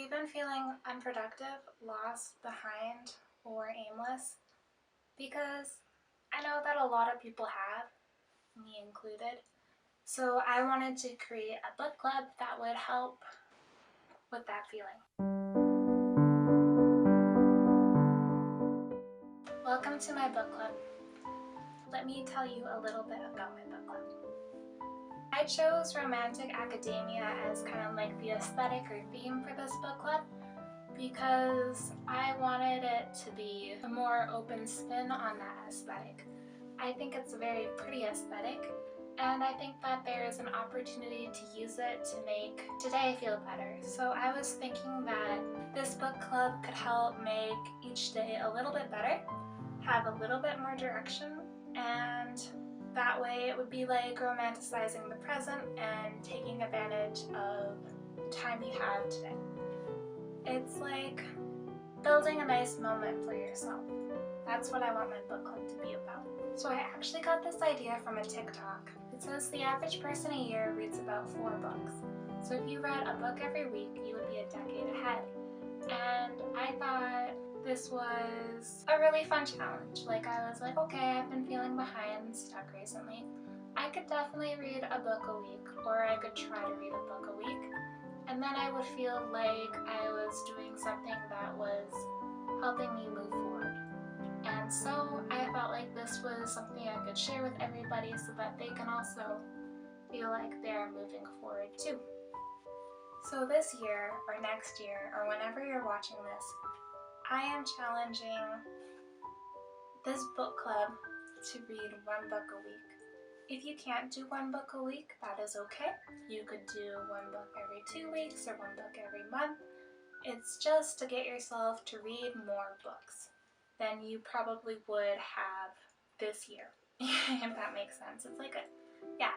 you've been feeling unproductive, lost, behind, or aimless? Because I know that a lot of people have, me included. So I wanted to create a book club that would help with that feeling. Welcome to my book club. Let me tell you a little bit about my book club. I chose romantic academia as kind of like the aesthetic or theme for this book club because I wanted it to be a more open spin on that aesthetic. I think it's a very pretty aesthetic, and I think that there is an opportunity to use it to make today feel better. So I was thinking that this book club could help make each day a little bit better, have a little bit more direction, and that way it would be like romanticizing the present and taking advantage of the time you have today. It's like building a nice moment for yourself. That's what I want my book club to be about. So I actually got this idea from a TikTok. It says the average person a year reads about 4 books. So if you read a book every week, you would be a decade ahead. And I thought this was a really fun challenge. Like, I was like, okay, I've been feeling behind and stuck recently. I could definitely read a book a week, or I could try to read a book a week. And then I would feel like I was doing something that was helping me move forward. And so I felt like this was something I could share with everybody so that they can also feel like they're moving forward too. So this year, or next year, or whenever you're watching this, I am challenging this book club to read 1 book a week. If you can't do 1 book a week, that is okay. You could do 1 book every 2 weeks or 1 book every month. It's just to get yourself to read more books than you probably would have this year, if that makes sense. It's like yeah.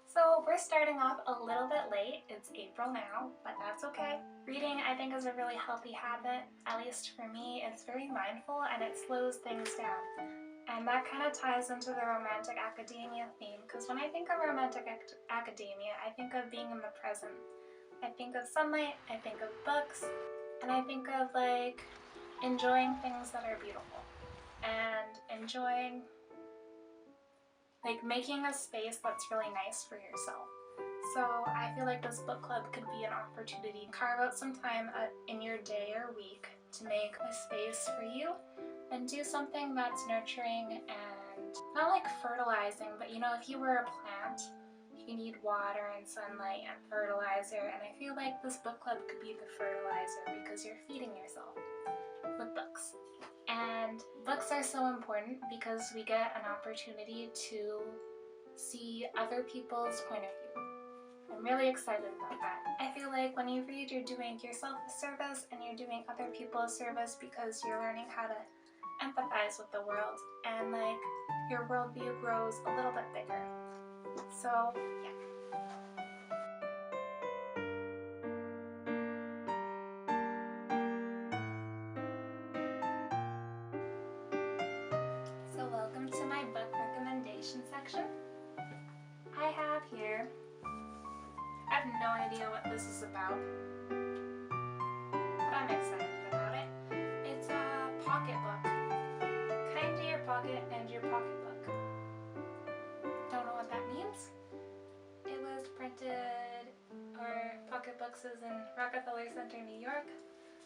So we're starting off a little bit late. It's April now, but that's okay. Reading, I think, is a really healthy habit. At least for me, it's very mindful and it slows things down. And that kind of ties into the romantic academia theme, because when I think of romantic academia, I think of being in the present. I think of sunlight, I think of books, and I think of like enjoying things that are beautiful and enjoying like making a space that's really nice for yourself. So I feel like this book club could be an opportunity to carve out some time in your day or week to make a space for you and do something that's nurturing and not like fertilizing, but you know, if you were a plant, you need water and sunlight and fertilizer, and I feel like this book club could be the fertilizer because you're feeding yourself with books. And books are so important because we get an opportunity to see other people's point of view. I'm really excited about that. I feel like when you read, you're doing yourself a service and you're doing other people a service because you're learning how to empathize with the world, and like your worldview grows a little bit bigger. So yeah. So welcome to my book recommendation section. I have here, I have no idea what this is about, but I'm excited about it. It's a pocketbook. Kind to your pocket and your pocketbook. Don't know what that means. It was printed, or Pocketbooks is in Rockefeller Center, New York.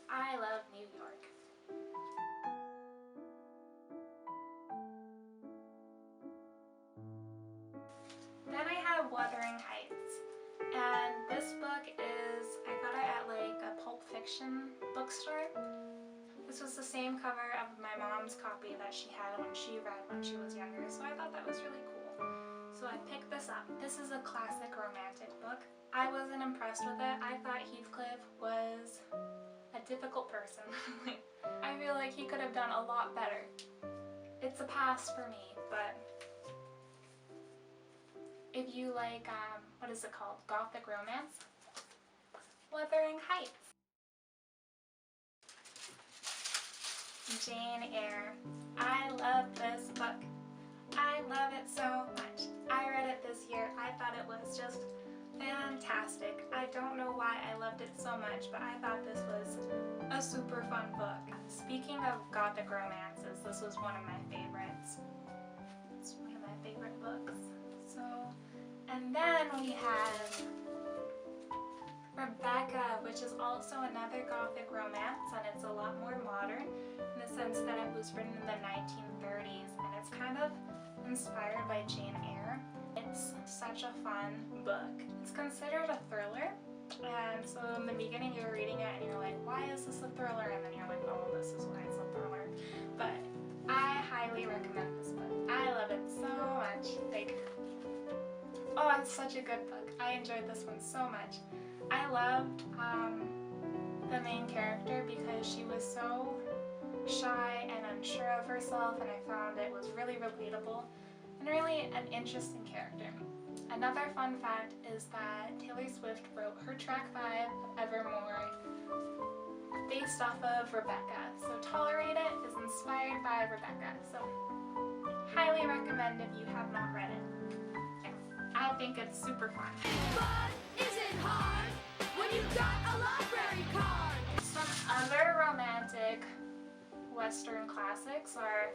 I love New York. Then I have Wuthering, and this book is, I got it at like a Pulp Fiction bookstore. This was the same cover of my mom's copy that she had when she read when she was younger, so I thought that was really cool. So I picked this up. This is a classic romantic book. I wasn't impressed with it. I thought Heathcliff was a difficult person. I feel like he could have done a lot better. It's a pass for me, but if you like, what is it called? Gothic romance? Wuthering Heights. Jane Eyre. I love this book. I love it so much. I read it this year. I thought it was just fantastic. I don't know why I loved it so much, but I thought this was a super fun book. Speaking of gothic romances, this was one of my favorites. It's one of my favorite books. So, and then we have Rebecca, which is also another gothic romance, and it's a lot more modern in the sense that it was written in the 1930s, and it's kind of inspired by Jane Eyre. It's such a fun book. It's considered a thriller, and so in the beginning you're reading it and you're like, why is this a thriller? And then you're like, oh, this is why it's a thriller. But I highly recommend this book. I love it so much. Like, oh, it's such a good book. I enjoyed this one so much. I loved the main character because she was so shy and unsure of herself, and I found it was really relatable and really an interesting character. Another fun fact is that Taylor Swift wrote her track 5 of Evermore based off of Rebecca. So Tolerate It is inspired by Rebecca. So highly recommend if you have not read it. Yeah, I think it's super fun. But is it hard when you've got a library card? Some other romantic Western classics are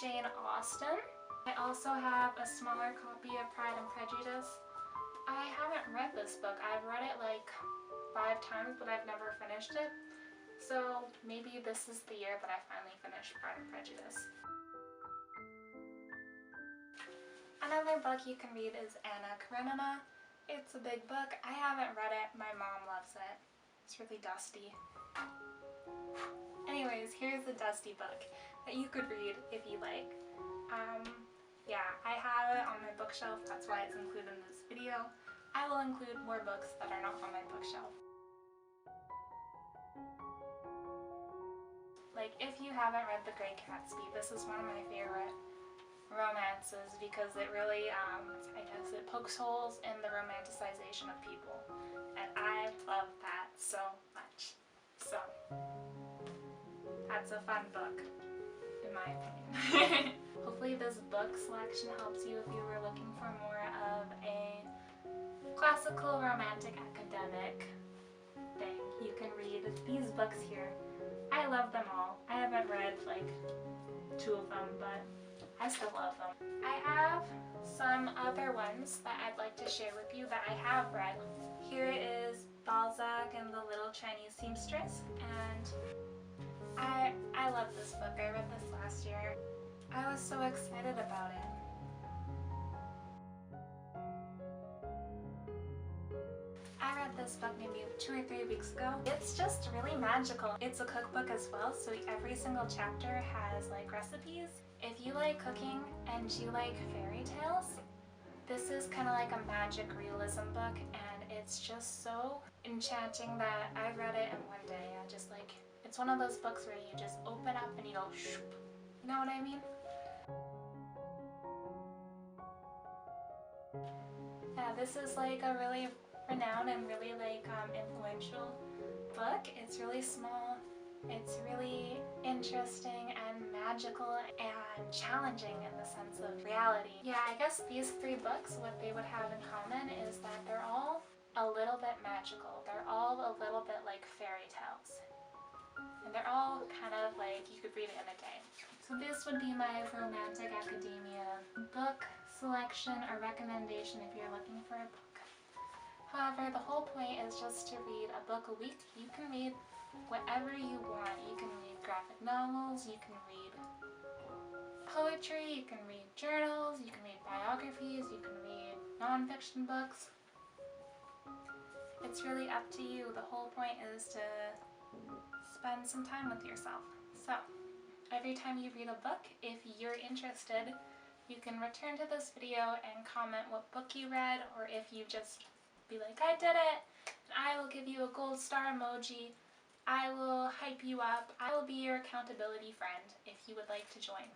Jane Austen. I also have a smaller copy of Pride and Prejudice. I haven't read this book. I've read it like 5 times, but I've never finished it. So maybe this is the year that I finally finish Pride and Prejudice. Another book you can read is Karenina. It's a big book. I haven't read it. My mom loves it. It's really dusty. Anyways, here's a dusty book that you could read if you like. Yeah, I have it on my bookshelf. That's why it's included in this video. I will include more books that are not on my bookshelf. Like, if you haven't read The Great Gatsby, this is one of my favorite romances because it really, I guess it pokes holes in the romanticization of people. And I love that so much. So, that's a fun book, in my opinion. Hopefully this book selection helps you if you were looking for more of a classical romantic academic thing. You can read these books here. I love them all. I haven't read like 2 of them, but I still love them. I have some other ones that I'd like to share with you that I have read. Here is Balzac and the Little Chinese Seamstress, and I love this book. I read this last year. I was so excited about it. I read this book maybe 2 or 3 weeks ago. It's just really magical. It's a cookbook as well, so every single chapter has like recipes. If you like cooking and you like fairy tales, this is kind of like a magic realism book, and it's just so enchanting that I read it in one day. It's one of those books where you just open up and you go shoop. You know what I mean? Yeah, this is like a really renowned and really like influential book. It's really small. It's really interesting and magical and challenging in the sense of reality. Yeah, I guess these 3 books, what they would have in common is that they're all a little bit magical. They're all a little bit like fairy tales. And they're all kind of like you could read it in a day. So this would be my romantic academia book selection or recommendation if you're looking for a book. However, the whole point is just to read a book a week. You can read whatever you want. You can read graphic novels, you can read poetry, you can read journals, you can read biographies, you can read non-fiction books. It's really up to you. The whole point is to spend some time with yourself. So, every time you read a book, if you're interested, you can return to this video and comment what book you read, or if you just be like, I did it, and I will give you a gold star emoji. I will hype you up. I will be your accountability friend if you would like to join.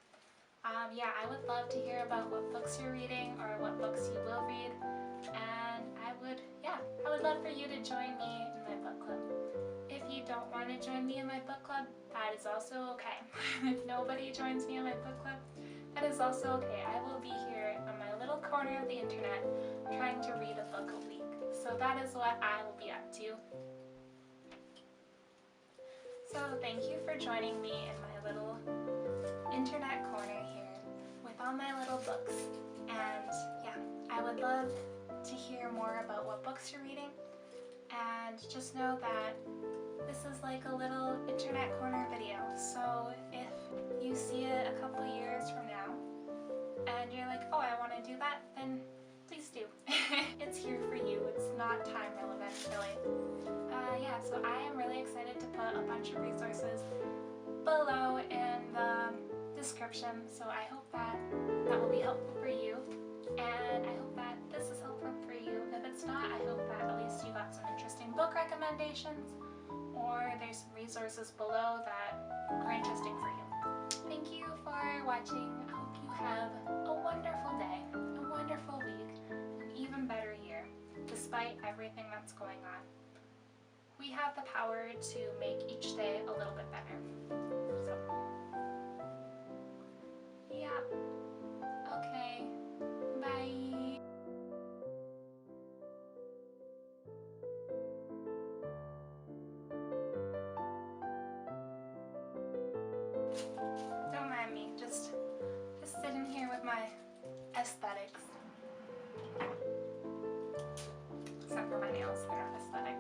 Yeah, I would love to hear about what books you're reading or what books you will read, and I would love for you to join me in my book club. If you don't want to join me in my book club, that is also okay. If nobody joins me in my book club, that is also okay. I will be here on my little corner of the internet trying to read a book a week. So that is what I will be up to. So thank you for joining me in my little internet corner here with all my little books. And yeah, I would love to hear more about what books you're reading. And just know that this is like a little internet corner video. So if you see it a couple years from now and you're like, oh, I want to do that, then please do. It's here for you. It's not time relevant, really. Yeah, so I am really excited to put a bunch of resources below in the description. So I hope that will be helpful for you. And I hope that this is helpful for you. If it's not, I hope that at least you got some interesting book recommendations, or there's some resources below that are interesting for you. Thank you for watching. I hope you have a wonderful day, a wonderful week, an even better year, despite everything that's going on. We have the power to make each day a little bit better. So, yeah. Okay. Bye. Don't mind me, just sitting here with my aesthetics. Except for my nails, they're not aesthetic.